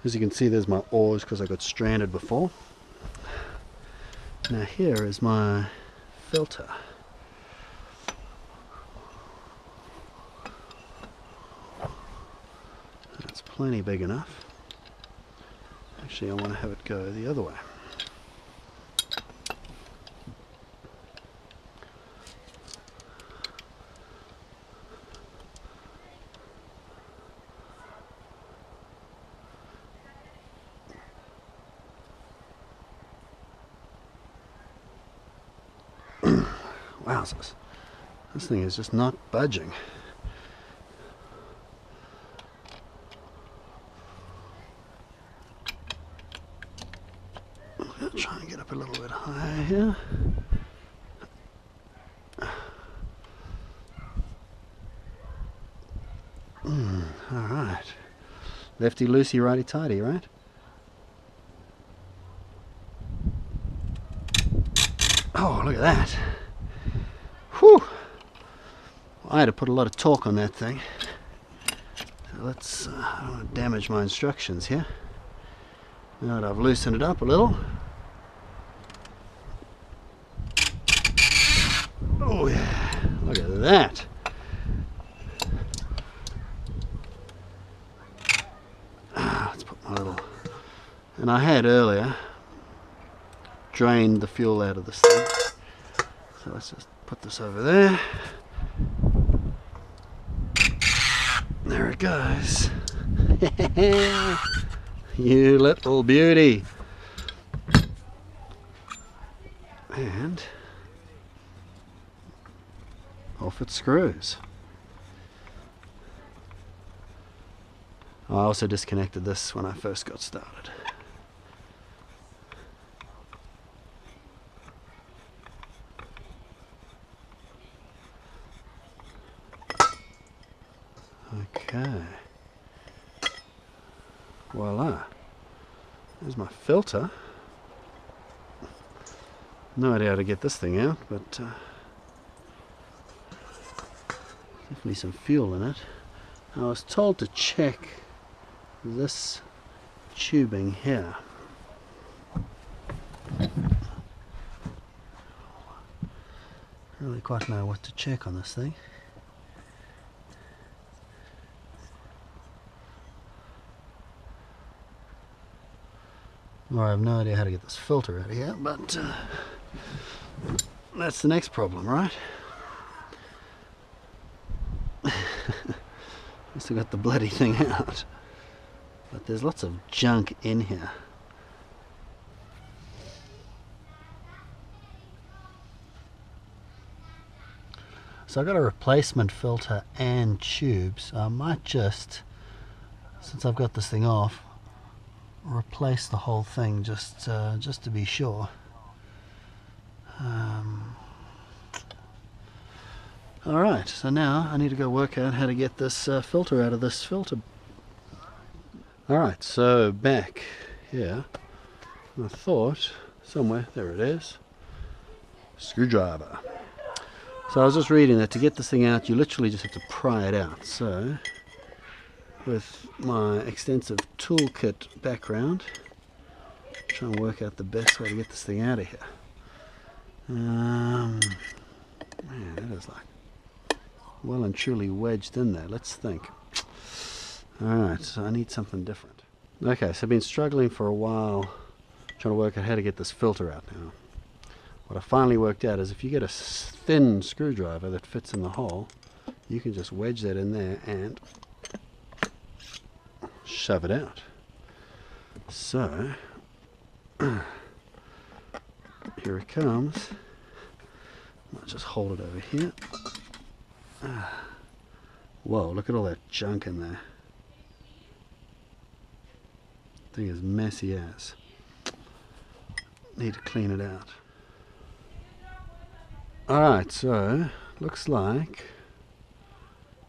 As you can see, there's my oars because I got stranded before. Now here is my filter. That's plenty big enough. Actually, I want to have it go the other way. Wowzers, this thing is just not budging. I'm going to try and get up a little bit higher here. Alright. Lefty loosey, righty tighty, right? Oh, look at that. Whew! I had to put a lot of torque on that thing. So let's, I don't want to damage my instructions here. Now that I've loosened it up a little. Oh yeah, look at that. Let's put my little, and I had earlier drained the fuel out of this thing. So let's just put this over there. There it goes. You little beauty. And off it screws. I also disconnected this when I first got started. Okay, voila, there's my filter. No idea how to get this thing out, but definitely some fuel in it. I was told to check this tubing here. I don't really quite know what to check on this thing. Well, I have no idea how to get this filter out of here, but that's the next problem, right? Still got the bloody thing out, but there's lots of junk in here. So I got a replacement filter and tubes. I might just, since I've got this thing off, replace the whole thing just to be sure. Alright, so now I need to go work out how to get this filter out of this filter. Alright, so back here, I thought somewhere, there it is, screwdriver. So I was just reading that to get this thing out you literally just have to pry it out. So with my extensive toolkit background, try and work out the best way to get this thing out of here. Man, that is like well and truly wedged in there. Let's think. Alright, so I need something different. Okay, so I've been struggling for a while trying to work out how to get this filter out now. What I finally worked out is if you get a thin screwdriver that fits in the hole, you can just wedge that in there and shove it out. So here it comes. I'll just hold it over here. Whoa, look at all that junk in there. Thing is messy as. Need to clean it out. Alright, so looks like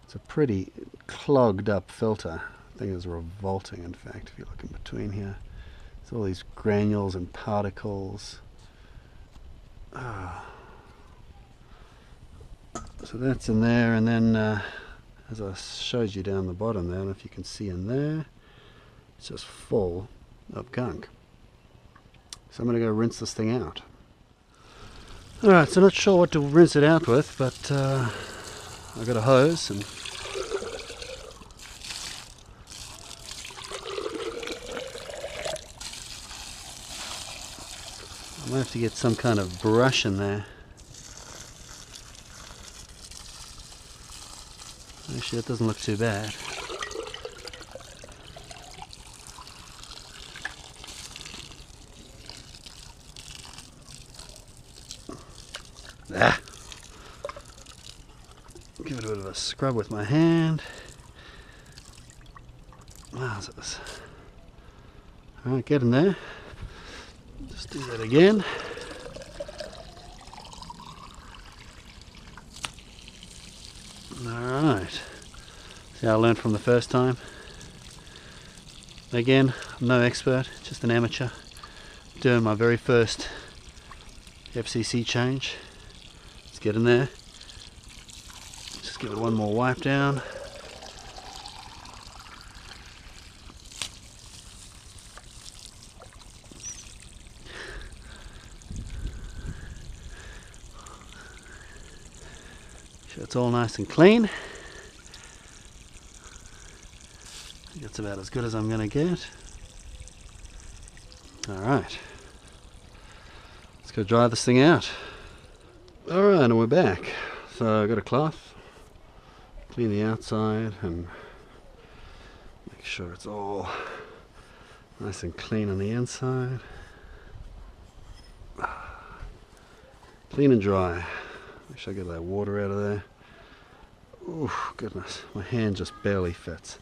it's a pretty clogged up filter. Thing is revolting, in fact, if you look in between here. There's all these granules and particles. So that's in there, and then as I showed you down the bottom there, I don't know if you can see in there, It's just full of gunk. So I'm going to go rinse this thing out. Alright, so not sure what to rinse it out with, but I've got a hose and I might have to get some kind of brush in there. Actually, it doesn't look too bad. Give it a bit of a scrub with my hand. Wowzers. Alright, get in there. Just do that again. Alright. See how I learned from the first time? Again, I'm no expert, just an amateur. Doing my very first FCC change. Let's get in there. Just give it one more wipe down. Sure it's all nice and clean. I think that's about as good as I'm going to get. Alright. Let's go dry this thing out. Alright, and we're back. So I've got a cloth. Clean the outside and make sure it's all nice and clean on the inside. Clean and dry. Make sure I get that water out of there. Oh goodness, my hand just barely fits.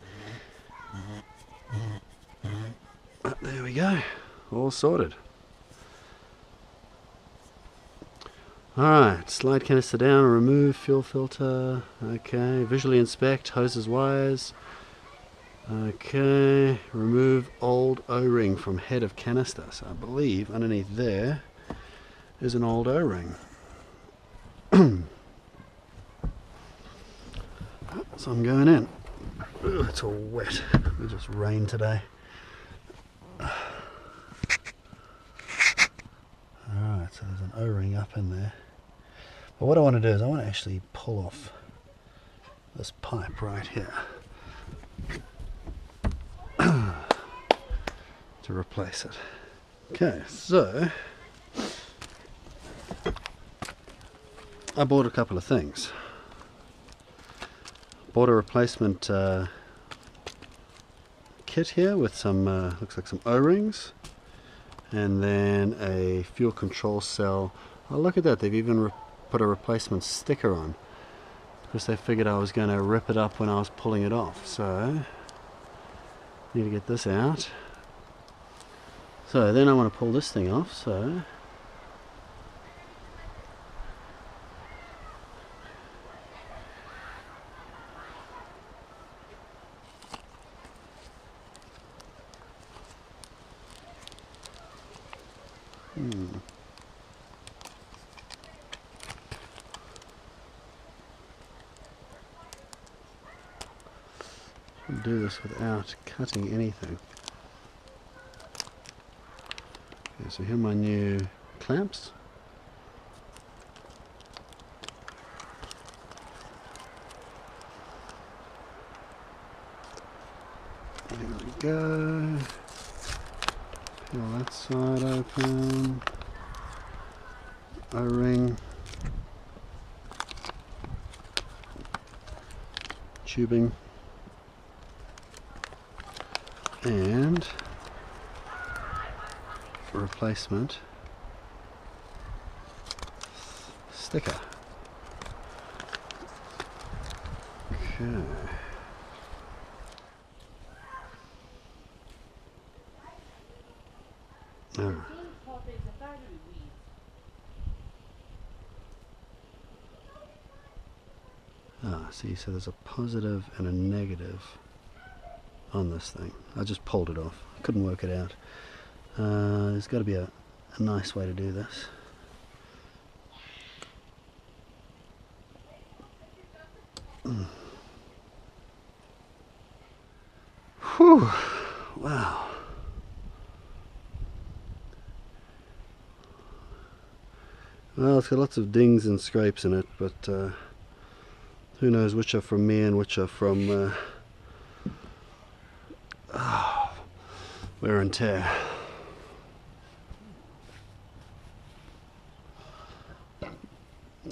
There we go, all sorted. Alright, slide canister down, remove fuel filter, okay, visually inspect, hoses, wires, okay, remove old O-ring from head of canister. So I believe underneath there is an old O-ring. So I'm going in. Ugh, it's all wet, it just rained today. Alright, so there's an O-ring up in there. But what I want to do is I want to actually pull off this pipe right here to replace it. Okay, so I bought a couple of things. Bought a replacement kit here with some, looks like some O-rings, and then a fuel control cell. Oh, look at that, they've even put a replacement sticker on because they figured I was going to rip it up when I was pulling it off. So need to get this out. So then I want to pull this thing off. So do this without cutting anything. Okay, so here are my new clamps. There we go. Peel that side open. O-ring. Tubing. And replacement sticker. Okay. See, so there's a positive and a negative on this thing. I just pulled it off. I couldn't work it out. There's got to be a nice way to do this. Whew. Wow. Well, it's got lots of dings and scrapes in it, but who knows which are from me and which are from wear and tear.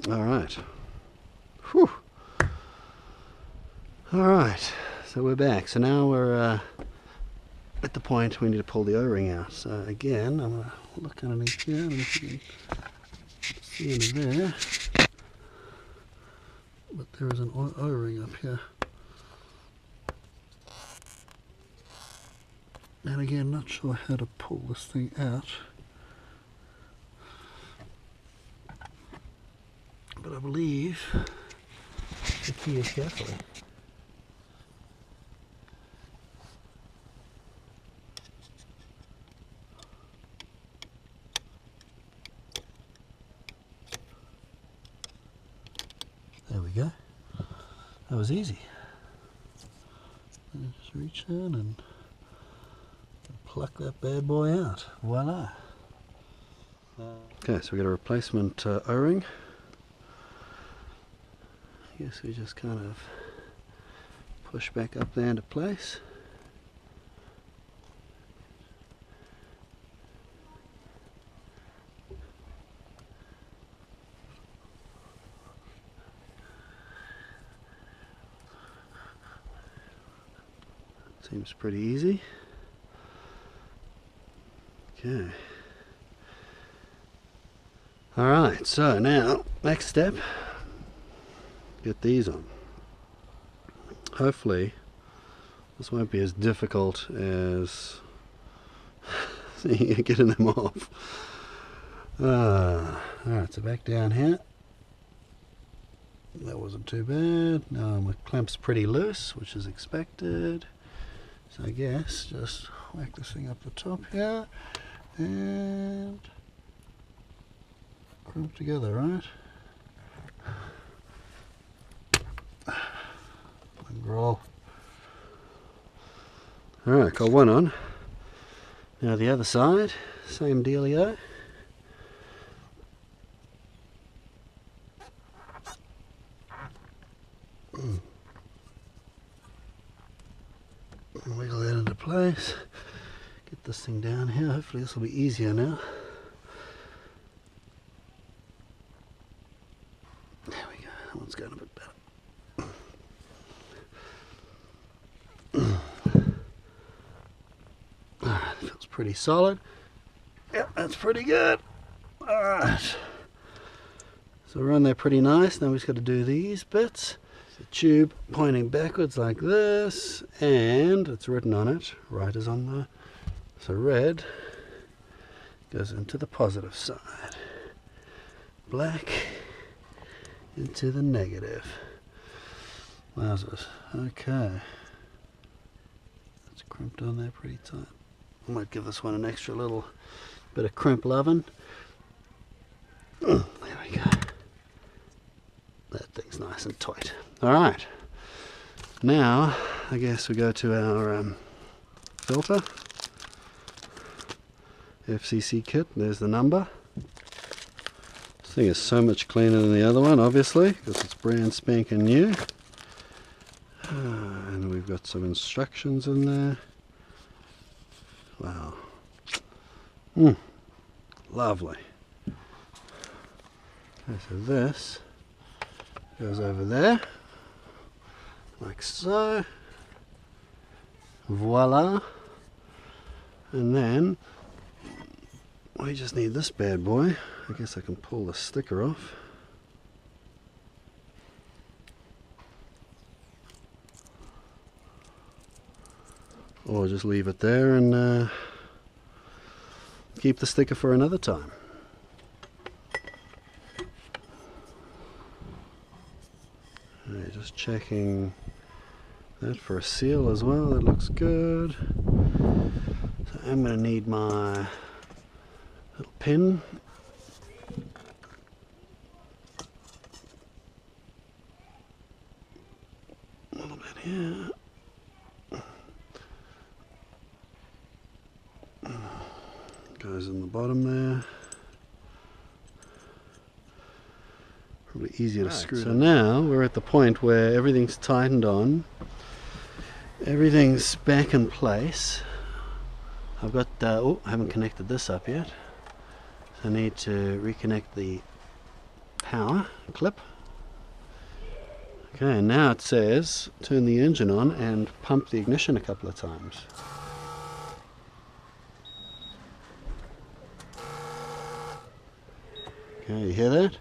Alright. Whew. Alright, so we're back. So now we're at the point we need to pull the O-ring out. So again, I'm going to look underneath here. I don't know if you can see into there. But there is an O-ring up here. And again, not sure how to pull this thing out. But I believe the key is carefully. There we go. That was easy. Just reach in and pluck that bad boy out. Voila. Okay, so we got a replacement O-ring. I guess we just kind of push back up there into place. Seems pretty easy. Okay. Alright, so now, next step, get these on. Hopefully, this won't be as difficult as getting them off. Alright, so back down here. That wasn't too bad. Now my clamp's pretty loose, which is expected. So I guess just whack this thing up the top here and crimp together, right? And roll. Alright, got one on. Now the other side, same dealio. Wiggle that into place. Get this thing down here. Hopefully this will be easier now. There we go. That one's going a bit better. Alright, feels pretty solid. Yep, that's pretty good. Alright. So we're on there pretty nice. Now we've just got to do these bits. The tube pointing backwards like this, and it's written on it, right is on the, so red goes into the positive side, black into the negative. Wowzers. Okay, that's crimped on there pretty tight. I might give this one an extra little bit of crimp loving. There we go. That thing's nice and tight. Alright, now I guess we go to our filter. FCC kit, there's the number. This thing is so much cleaner than the other one, obviously, because it's brand spanking new. And we've got some instructions in there. Wow. Lovely. Okay, so this goes over there, like so. Voila. And then we just need this bad boy. I guess I can pull the sticker off. Or just leave it there and keep the sticker for another time. Right, just checking that for a seal as well. That looks good. So I'm going to need my little pin. A little bit here. Goes in the bottom there. Probably easier to screw. So now we're at the point where everything's tightened on. Everything's back in place. I've got, oh, I haven't connected this up yet. So I need to reconnect the power clip. Okay, now it says turn the engine on and pump the ignition a couple of times. Okay, you hear that?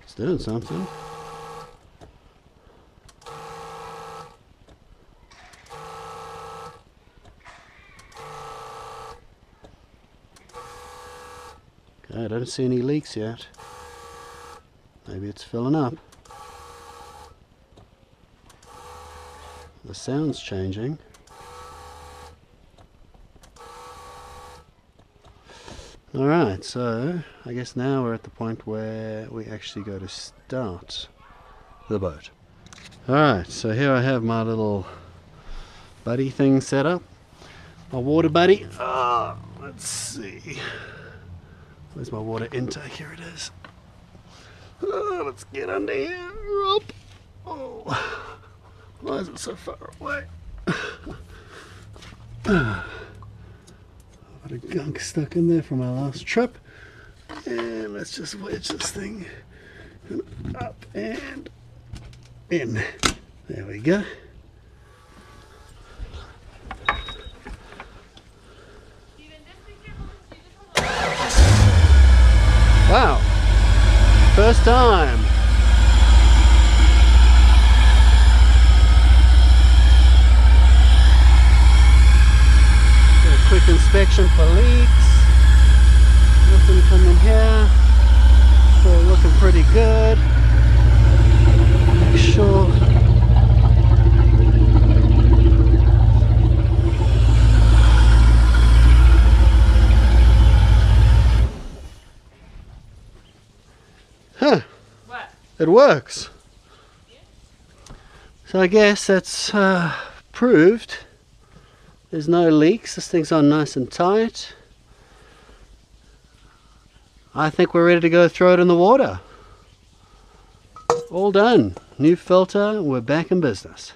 It's doing something. Okay, I don't see any leaks yet. Maybe it's filling up. The sound's changing. Alright, so I guess now we're at the point where we actually go to start the boat. Alright, so here I have my little buddy thing set up. My water buddy. Oh, let's see. Where's my water intake? Here it is. Oh, let's get under here. Up. Oh, why is it so far away? A bit of gunk stuck in there from our last trip, and let's just wedge this thing up and in. There we go. Wow, first time. Quick inspection for leaks. Nothing coming here. So looking pretty good. Make sure. Huh. What? It works. Yeah. So I guess that's proved. There's no leaks, this thing's on nice and tight. I think we're ready to go throw it in the water. All done. New filter, we're back in business.